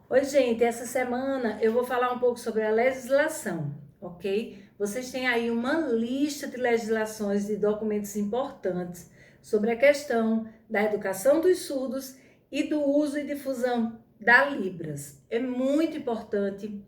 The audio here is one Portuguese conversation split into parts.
Oi, gente, essa semana eu vou falar um pouco sobre a legislação, ok? Vocês têm aí uma lista de legislações e documentos importantes sobre a questão da educação dos surdos e do uso e difusão da Libras. É muito importante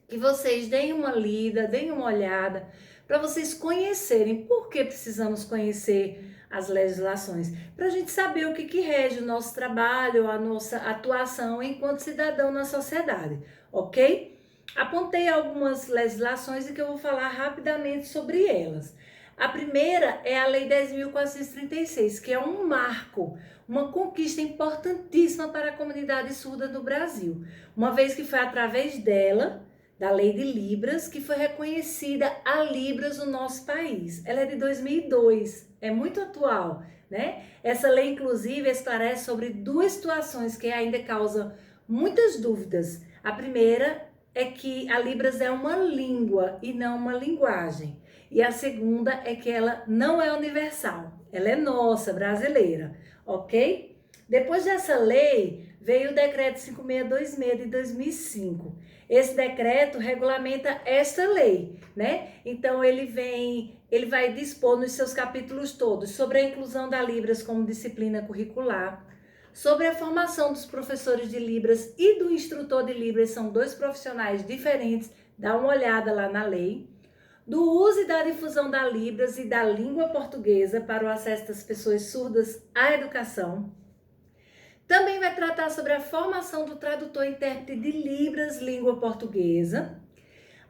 que vocês deem uma lida, deem uma olhada, para vocês conhecerem. Por que precisamos conhecer as legislações? Para a gente saber o que rege o nosso trabalho, a nossa atuação enquanto cidadão na sociedade, ok? Apontei algumas legislações e que eu vou falar rapidamente sobre elas. A primeira é a Lei 10.436, que é um marco, uma conquista importantíssima para a comunidade surda do Brasil, uma vez que foi através dela, da Lei de Libras, que foi reconhecida a Libras no nosso país. Ela é de 2002, é muito atual, né? Essa lei, inclusive, esclarece sobre duas situações que ainda causam muitas dúvidas. A primeira é que a Libras é uma língua e não uma linguagem. E a segunda é que ela não é universal, ela é nossa, brasileira, ok? Depois dessa lei, veio o decreto 5626 de 2005. Esse decreto regulamenta esta lei, né? Então ele vai dispor nos seus capítulos todos sobre a inclusão da Libras como disciplina curricular, sobre a formação dos professores de Libras e do instrutor de Libras, são dois profissionais diferentes, dá uma olhada lá na lei, do uso e da difusão da Libras e da língua portuguesa para o acesso das pessoas surdas à educação. Também vai tratar sobre a formação do tradutor e intérprete de Libras, língua portuguesa,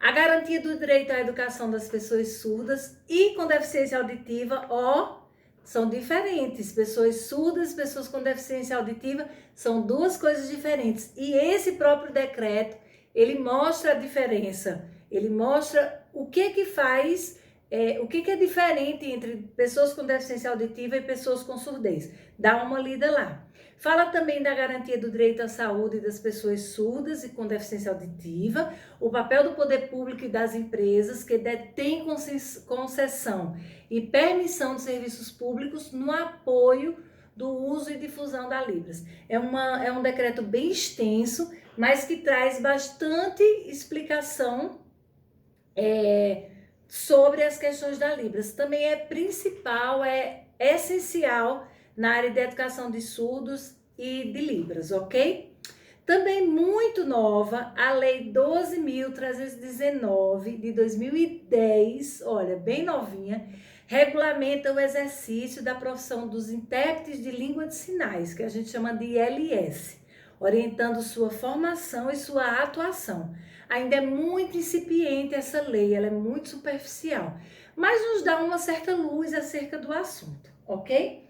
a garantia do direito à educação das pessoas surdas e com deficiência auditiva, são diferentes. Pessoas surdas, pessoas com deficiência auditiva, são duas coisas diferentes. E esse próprio decreto, ele mostra a diferença, ele mostra o que faz, o que é diferente entre pessoas com deficiência auditiva e pessoas com surdez. Dá uma lida lá. Fala também da garantia do direito à saúde das pessoas surdas e com deficiência auditiva, o papel do poder público e das empresas que detêm concessão e permissão de serviços públicos no apoio do uso e difusão da Libras. É um decreto bem extenso, mas que traz bastante explicação sobre as questões da Libras. Também é principal, é essencial na área de educação de surdos e de Libras, ok? Também muito nova, a Lei 12.319 de 2010, olha, bem novinha, regulamenta o exercício da profissão dos intérpretes de língua de sinais, que a gente chama de ILS, orientando sua formação e sua atuação. Ainda é muito incipiente essa lei, ela é muito superficial, mas nos dá uma certa luz acerca do assunto, ok?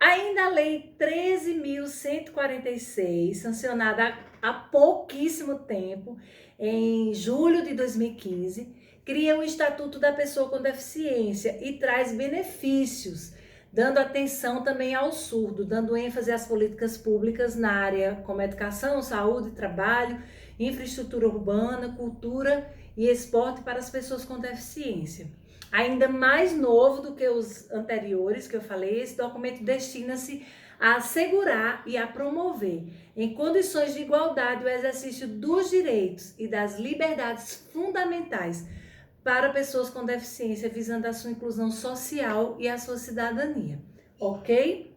Ainda a Lei 13.146, sancionada há pouquíssimo tempo, em julho de 2015, cria o Estatuto da Pessoa com Deficiência e traz benefícios, dando atenção também ao surdo, dando ênfase às políticas públicas na área como educação, saúde, trabalho, infraestrutura urbana, cultura e esporte para as pessoas com deficiência. Ainda mais novo do que os anteriores que eu falei, esse documento destina-se a assegurar e a promover, em condições de igualdade, o exercício dos direitos e das liberdades fundamentais para pessoas com deficiência, visando a sua inclusão social e a sua cidadania, ok?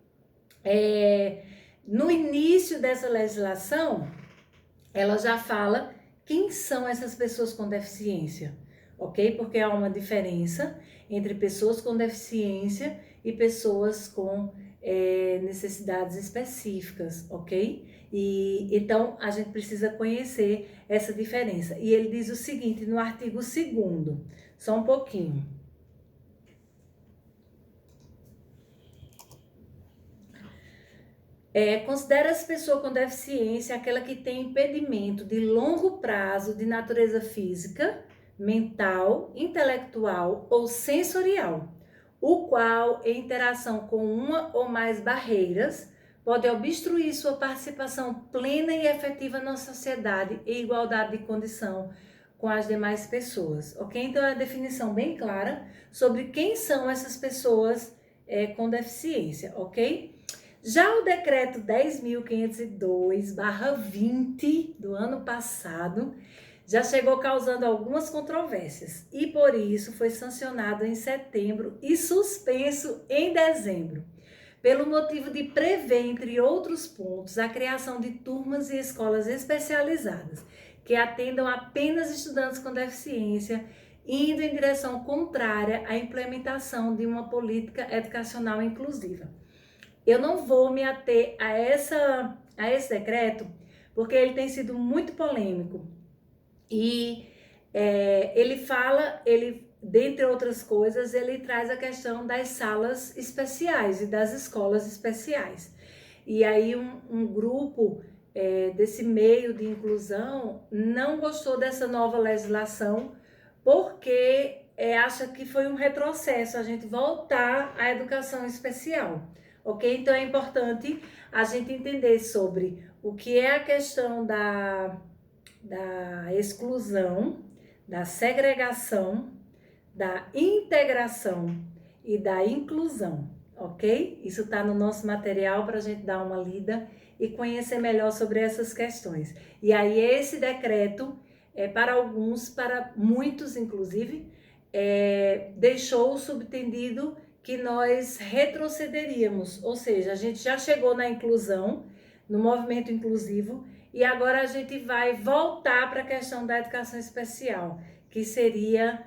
No início dessa legislação, ela já fala quem são essas pessoas com deficiência, ok? Porque há uma diferença entre pessoas com deficiência e pessoas com necessidades específicas, ok? E então a gente precisa conhecer essa diferença. E ele diz o seguinte no artigo 2º, só um pouquinho. Considera-se pessoa com deficiência aquela que tem impedimento de longo prazo de natureza física, mental, intelectual ou sensorial, o qual, em interação com uma ou mais barreiras, pode obstruir sua participação plena e efetiva na sociedade em igualdade de condição com as demais pessoas, ok? Então, é a definição bem clara sobre quem são essas pessoas com deficiência, ok? Já o decreto 10.502/20 do ano passado já chegou causando algumas controvérsias e por isso foi sancionado em setembro e suspenso em dezembro, pelo motivo de prever, entre outros pontos, a criação de turmas e escolas especializadas que atendam apenas estudantes com deficiência, indo em direção contrária à implementação de uma política educacional inclusiva. Eu não vou me ater a esse decreto, porque ele tem sido muito polêmico. E dentre outras coisas, ele traz a questão das salas especiais e das escolas especiais. E aí um grupo desse meio de inclusão não gostou dessa nova legislação, porque acha que foi um retrocesso a gente voltar à educação especial, ok? Então é importante a gente entender sobre o que é a questão da exclusão, da segregação, da integração e da inclusão, ok? Isso está no nosso material para a gente dar uma lida e conhecer melhor sobre essas questões. E aí esse decreto, para alguns, para muitos inclusive, deixou subtendido que nós retrocederíamos, ou seja, a gente já chegou na inclusão, no movimento inclusivo, e agora a gente vai voltar para a questão da educação especial, que seria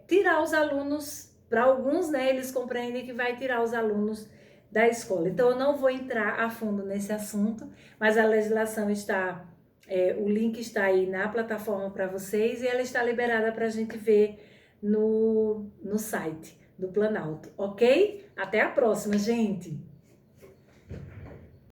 tirar os alunos, para alguns, né, eles compreendem que vai tirar os alunos da escola. Então, eu não vou entrar a fundo nesse assunto, mas a legislação está, o link está aí na plataforma para vocês e ela está liberada para a gente ver no site do Planalto, ok? Até a próxima, gente!